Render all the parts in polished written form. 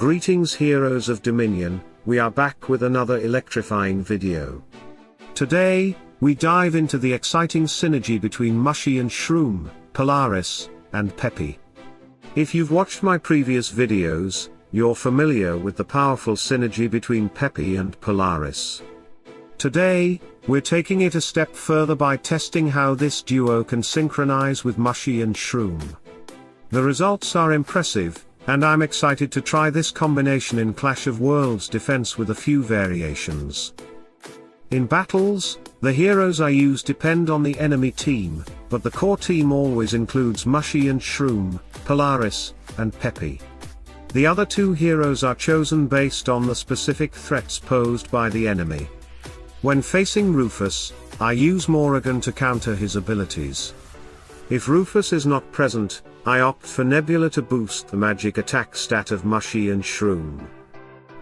Greetings heroes of Dominion, we are back with another electrifying video. Today, we dive into the exciting synergy between Mushy and Shroom, Polaris, and Peppy. If you've watched my previous videos, you're familiar with the powerful synergy between Peppy and Polaris. Today, we're taking it a step further by testing how this duo can synchronize with Mushy and Shroom. The results are impressive, and I'm excited to try this combination in Clash of Worlds defense with a few variations. In battles, the heroes I use depend on the enemy team, but the core team always includes Mushy and Shroom, Polaris, and Peppy. The other two heroes are chosen based on the specific threats posed by the enemy. When facing Rufus, I use Morrigan to counter his abilities. If Rufus is not present, I opt for Nebula to boost the magic attack stat of Mushy and Shroom.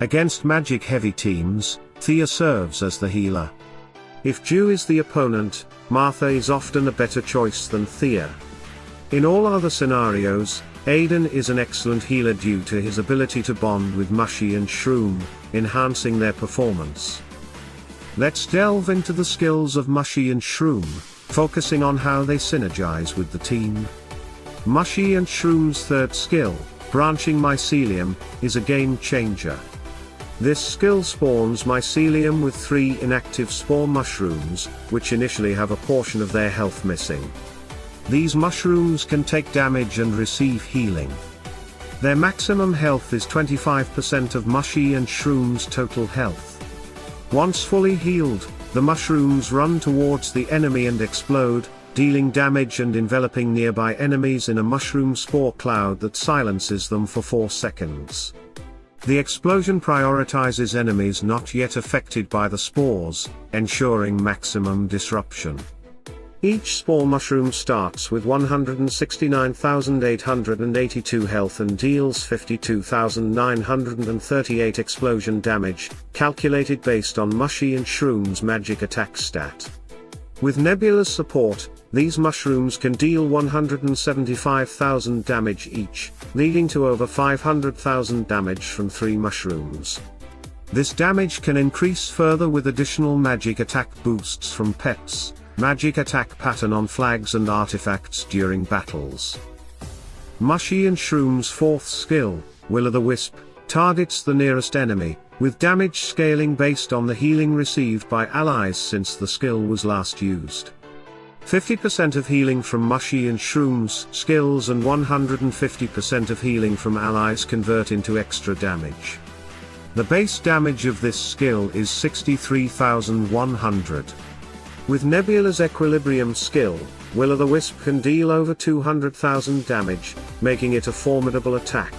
Against magic-heavy teams, Thea serves as the healer. If Jew is the opponent, Martha is often a better choice than Thea. In all other scenarios, Aidan is an excellent healer due to his ability to bond with Mushy and Shroom, enhancing their performance. Let's delve into the skills of Mushy and Shroom, focusing on how they synergize with the team. Mushy and Shroom's third skill, branching Mycelium, is a game changer. This skill spawns Mycelium with 3 inactive Spore Mushrooms, which initially have a portion of their health missing. These mushrooms can take damage and receive healing. Their maximum health is 25% of Mushy and Shroom's total health. Once fully healed, the mushrooms run towards the enemy and explode, dealing damage and enveloping nearby enemies in a mushroom spore cloud that silences them for 4 seconds. The explosion prioritizes enemies not yet affected by the spores, ensuring maximum disruption. Each spore mushroom starts with 169,882 health and deals 52,938 explosion damage, calculated based on Mushy and Shroom's magic attack stat. With Nebula's support, these mushrooms can deal 175,000 damage each, leading to over 500,000 damage from 3 mushrooms. This damage can increase further with additional magic attack boosts from pets, magic attack pattern on flags and artifacts during battles. Mushy and Shroom's fourth skill, the-Wisp, targets the nearest enemy, with damage scaling based on the healing received by allies since the skill was last used. 50% of healing from Mushy and Shroom's skills and 150% of healing from allies convert into extra damage. The base damage of this skill is 63,100. With Nebula's Equilibrium skill, the-Wisp can deal over 200,000 damage, making it a formidable attack.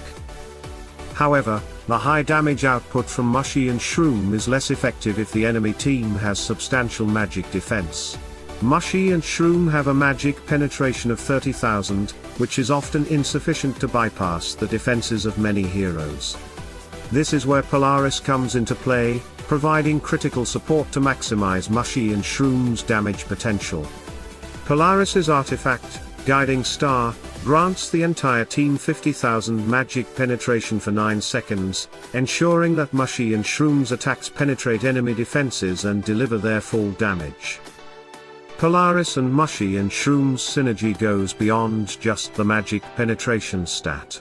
However, the high damage output from Mushy and Shroom is less effective if the enemy team has substantial magic defense. Mushy and Shroom have a magic penetration of 30,000, which is often insufficient to bypass the defenses of many heroes. This is where Polaris comes into play, providing critical support to maximize Mushy and Shroom's damage potential. Polaris's artifact, Guiding Star, grants the entire team 50,000 magic penetration for 9 seconds, ensuring that Mushy and Shroom's attacks penetrate enemy defenses and deliver their full damage. Polaris and Mushy and Shroom's synergy goes beyond just the magic penetration stat.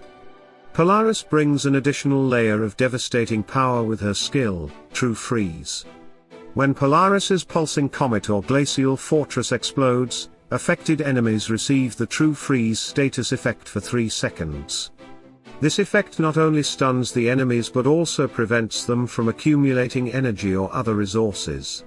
Polaris brings an additional layer of devastating power with her skill, True Freeze. When Polaris's pulsing comet or glacial fortress explodes, affected enemies receive the True Freeze status effect for 3 seconds. This effect not only stuns the enemies but also prevents them from accumulating energy or other resources.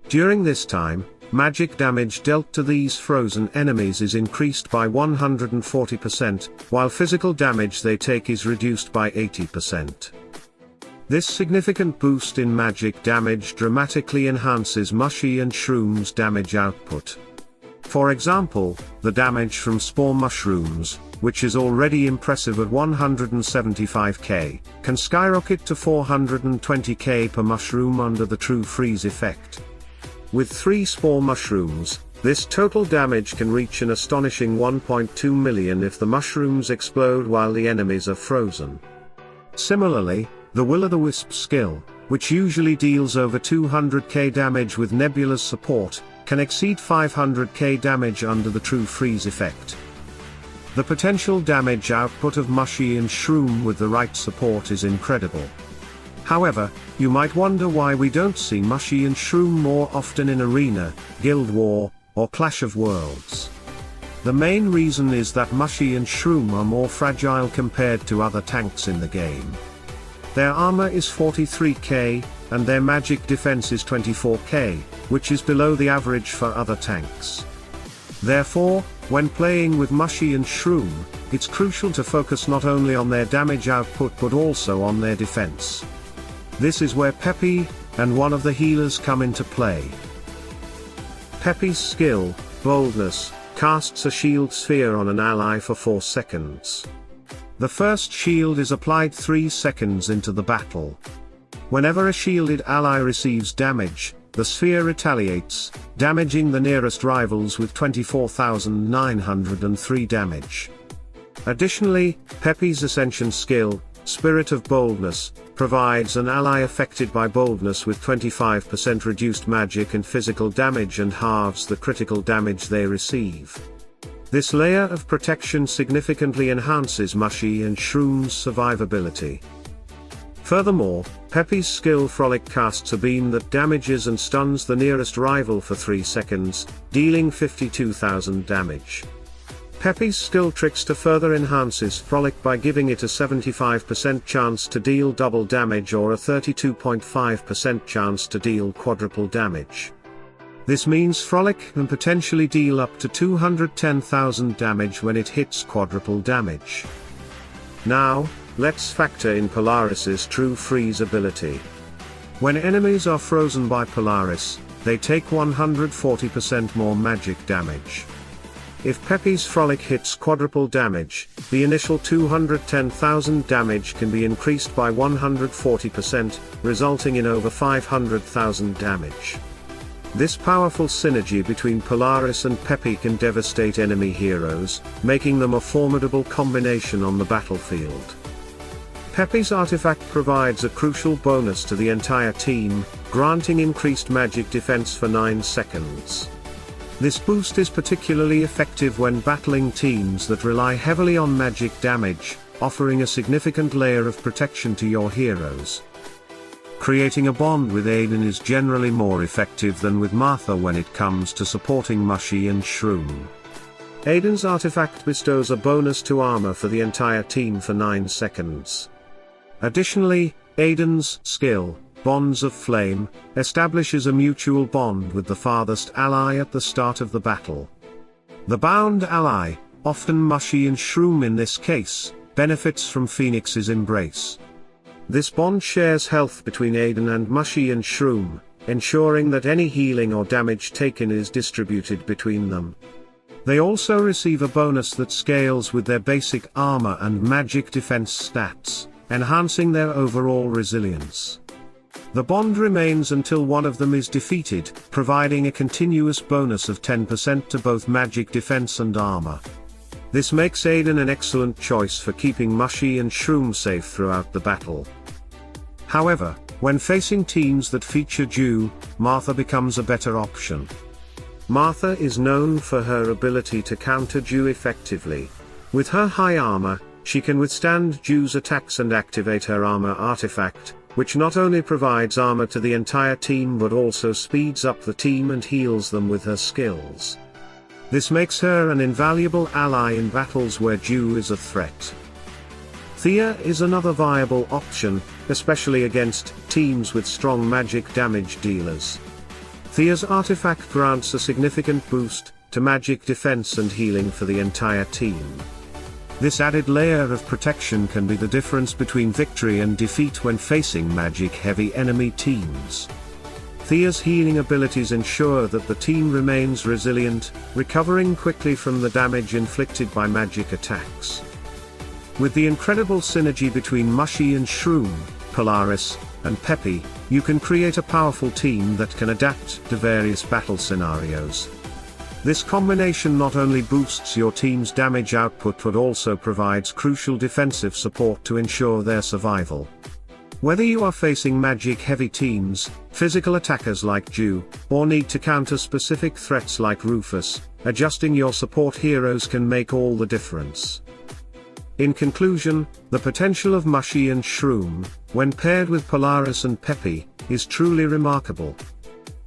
During this time, magic damage dealt to these frozen enemies is increased by 140%, while physical damage they take is reduced by 80%. This significant boost in magic damage dramatically enhances Mushy and Shroom's damage output. For example, the damage from Spore Mushrooms, which is already impressive at 175k, can skyrocket to 420k per mushroom under the True Freeze effect. With 3 Spore Mushrooms, this total damage can reach an astonishing 1.2 million if the mushrooms explode while the enemies are frozen. Similarly, the the-Wisp skill, which usually deals over 200k damage with Nebula's support, can exceed 500k damage under the True Freeze effect. The potential damage output of Mushy and Shroom with the right support is incredible. However, you might wonder why we don't see Mushy and Shroom more often in Arena, Guild War, or Clash of Worlds. The main reason is that Mushy and Shroom are more fragile compared to other tanks in the game. Their armor is 43k, and their magic defense is 24k, which is below the average for other tanks. Therefore, when playing with Mushy and Shroom, it's crucial to focus not only on their damage output but also on their defense. This is where Peppy, and one of the healers come into play. Peppy's skill, Boldness, casts a shield sphere on an ally for 4 seconds. The first shield is applied 3 seconds into the battle. Whenever a shielded ally receives damage, the sphere retaliates, damaging the nearest rivals with 24,903 damage. Additionally, Peppy's Ascension skill, Spirit of Boldness, provides an ally affected by Boldness with 25% reduced magic and physical damage and halves the critical damage they receive. This layer of protection significantly enhances Mushy and Shroom's survivability. Furthermore, Peppy's skill Frolic casts a beam that damages and stuns the nearest rival for 3 seconds, dealing 52,000 damage. Peppy's skill Trickster further enhances Frolic by giving it a 75% chance to deal double damage or a 32.5% chance to deal quadruple damage. This means Frolic can potentially deal up to 210,000 damage when it hits quadruple damage. Now, let's factor in Polaris's True Freeze ability. When enemies are frozen by Polaris, they take 140% more magic damage. If Peppy's Frolic hits quadruple damage, the initial 210,000 damage can be increased by 140%, resulting in over 500,000 damage. This powerful synergy between Polaris and Peppy can devastate enemy heroes, making them a formidable combination on the battlefield. Peppy's artifact provides a crucial bonus to the entire team, granting increased magic defense for 9 seconds. This boost is particularly effective when battling teams that rely heavily on magic damage, offering a significant layer of protection to your heroes. Creating a bond with Aidan is generally more effective than with Martha when it comes to supporting Mushy and Shroom. Aidan's artifact bestows a bonus to armor for the entire team for 9 seconds. Additionally, Aidan's skill, Bonds of Flame, establishes a mutual bond with the farthest ally at the start of the battle. The bound ally, often Mushy and Shroom in this case, benefits from Phoenix's embrace. This bond shares health between Aidan and Mushy and Shroom, ensuring that any healing or damage taken is distributed between them. They also receive a bonus that scales with their basic armor and magic defense stats, enhancing their overall resilience. The bond remains until one of them is defeated, providing a continuous bonus of 10% to both magic defense and armor. This makes Aidan an excellent choice for keeping Mushy and Shroom safe throughout the battle. However, when facing teams that feature Dew, Martha becomes a better option. Martha is known for her ability to counter Dew effectively. With her high armor, she can withstand Dew's attacks and activate her armor artifact, which not only provides armor to the entire team but also speeds up the team and heals them with her skills. This makes her an invaluable ally in battles where Dew is a threat. Thea is another viable option, especially against teams with strong magic damage dealers. Thea's artifact grants a significant boost to magic defense and healing for the entire team. This added layer of protection can be the difference between victory and defeat when facing magic-heavy enemy teams. Thea's healing abilities ensure that the team remains resilient, recovering quickly from the damage inflicted by magic attacks. With the incredible synergy between Mushy and Shroom, Polaris, and Peppy, you can create a powerful team that can adapt to various battle scenarios. This combination not only boosts your team's damage output but also provides crucial defensive support to ensure their survival. Whether you are facing magic-heavy teams, physical attackers like Dew, or need to counter specific threats like Rufus, adjusting your support heroes can make all the difference. In conclusion, the potential of Mushy and Shroom, when paired with Polaris and Peppy, is truly remarkable.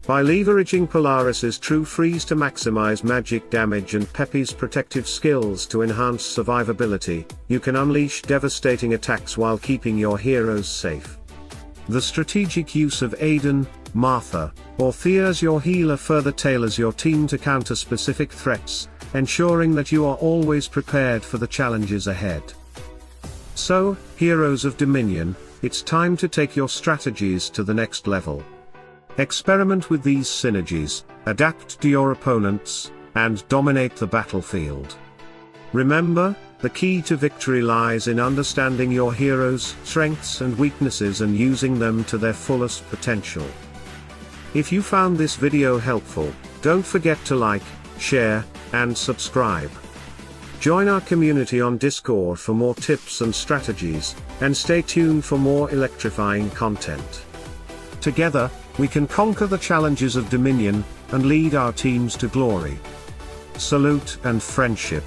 By leveraging Polaris's true freeze to maximize magic damage and Peppy's protective skills to enhance survivability, you can unleash devastating attacks while keeping your heroes safe. The strategic use of Aidan, Martha, or Thea as your healer further tailors your team to counter specific threats, ensuring that you are always prepared for the challenges ahead. So, heroes of Dominion, it's time to take your strategies to the next level. Experiment with these synergies, adapt to your opponents, and dominate the battlefield. Remember, the key to victory lies in understanding your heroes' strengths and weaknesses and using them to their fullest potential. If you found this video helpful, don't forget to like, share, and subscribe. Join our community on Discord for more tips and strategies, and stay tuned for more electrifying content. Together, we can conquer the challenges of Dominion, and lead our teams to glory. Salute and friendship.